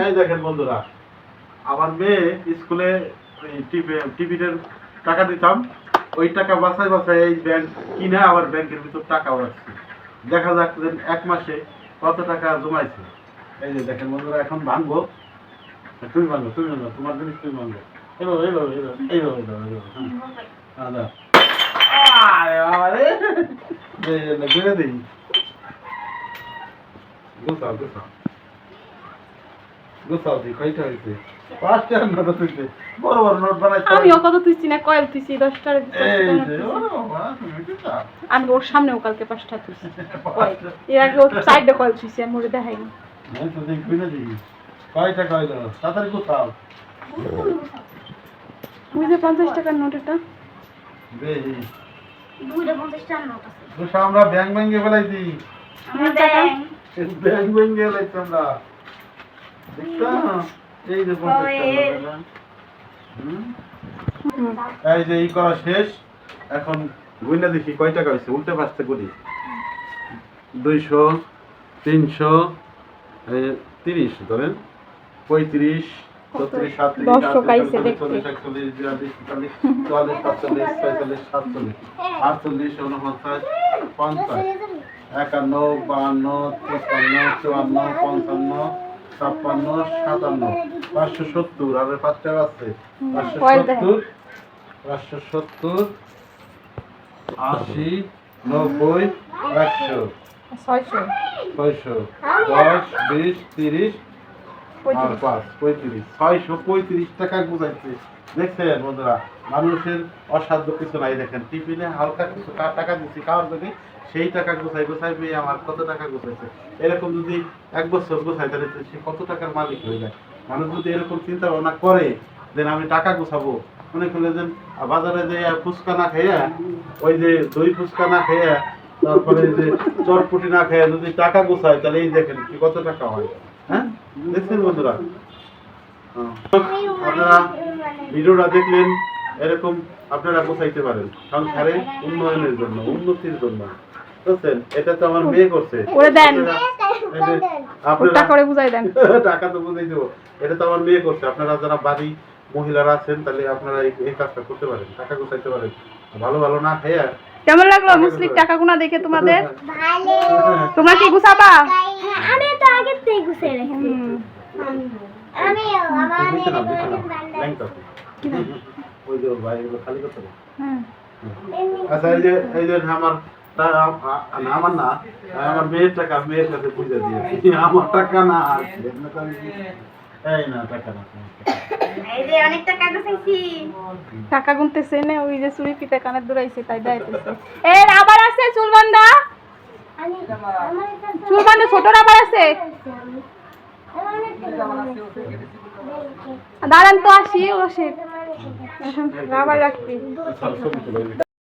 এই দেখেন বন্ধুরা, আমার মেয়ে স্কুলে টিফিনের টাকা দিতাম, ওই টাকা বাসায় বাসায় এই ব্যাংক কিনে আবার ব্যাংকের ভিতর টাকা রাখছি। দেখা যাক যে এক মাসে কত টাকা জমাইছে। এই যে দেখেন বন্ধুরা, এখন ভাঙবো। তুমি ভাঙবো, তোমার জিনিস তুমি ভাঙবো। এলো এলো এলো এলো এলো এলো আচ্ছা, আরে আরে ঘুরে দিই। গোসাও গোসাও গোসাও দিই, কয়টা হয়েছে? 5 টাকার নোট হয়েছে, বড় বড় নোট বানাইতে। আমিও কত তুইছি না, কয়েল তুইছি, 10 টাকা এই যে ও বাবা, তুমি কি চাও? আমি ওর সামনেও কালকে 5 টাকা তুইছি। এর আগে ওর সাইডে কয়েল তুইছি, আমি ওরে দেখাইনি। হ্যাঁ তো দেখবি না দিই, কয় টাকা হইলো? তাড়াতাড়ি কোথাও ওই যে 50 টাকার নোট এটা। বেহি দুইটা 50 টাকার নোট আছে। তো আমরা ব্যাংক ব্যাংকে ফেলাইছি, আমার ব্যাংক ব্যাংক ব্যাংকে ফেলাইছি আমরা। দেখছো এই যে 50 টাকা। এই যে এই করা শেষ, এখন গুইনা দেখি কয় টাকা হয়েছে, উল্টে পাশে করি। 200 300 30 ধরেন, 35 36 37 দর্শক আইছে দেখতে। 40 41 42 43 44 45 46 47 48 49 50 51 52 53 54 55 56 57 570 আর 5 টাকা আছে। 570 570 80 90 100 600 600 10 20 30 আর 5 35 635 টাকা গুজাইছে। দেখছেন বন্ধুরা, মানুষের অসাধ্য কিছু নাই। দেখেন টিফিনে হালকা কিছু টাকা দিচ্ছি খাওয়ার জন্য, সেই টাকা গোছাই গোছাই পেয়ে আমার কত টাকা গোছাইছে। এরকম যদি 1 বছর গোছাই তাহলে সে কত টাকার মালিক হয়ে যায়। মানুষ যদি এরকম চিন্তা ভাবনা করে যে আমি টাকা গোছাবো, মনে করলে যে বাজারে যে ফুচকা না খেয়ে, ওই যে দই ফুচকা না খেয়ে, তারপরে যে চটপটি না খেয়ে যদি টাকা গোছায়, তাহলে এই দেখেন কি কত টাকা হয়। হ্যাঁ দেখছেন বন্ধুরা, আপনারা ভিডিওটা দেখলেন, এরকম আপনারা গোছাইতে পারেন সংসারে উন্নয়নের জন্য, উন্নতির জন্য। বুঝছেন, এটা তো আমার মেয়ে করছে। করে দেন, আপনারা টাকা করে বুঝাই দেন। টাকা তো বুঝাই দেবো, এটা তো আমার মেয়ে করছে। আপনারা যারা বাড়ি মহিলারা আছেন, তাহলে আপনারা এই কাজটা করতে পারেন, টাকা গোছাইতে পারেন। ভালো ভালো না খেয়ে। কেমন লাগলো মুসলিক টাকা গুনা দেখে তোমাদের? ভালো। তোমরা কি গুছাবা? আমি তো আগে থেকে গুছিয়ে রেখেছি। আমি আমার ওই যে ভাইগুলো খালি করতে হবে। হ্যাঁ আচ্ছা, এই যে আমার আমার না, আমার মেয়ের টাকা মেয়ের কাছে বুঝে দিয়েছি, আমার টাকা না। এই না টাকা না, এই যে অনেক টাকা গুছাইছি। টাকা গুনতেছে না, ওই যে চুরি পিতে কানের দৌড়াইছে তাই দাইতেছে। এ আবার আছে চুলবান্ডা, চুলবান্ডা ছোট আবার আছে। দাঁড়ান তো আসি, ও সে আবার রাখবি।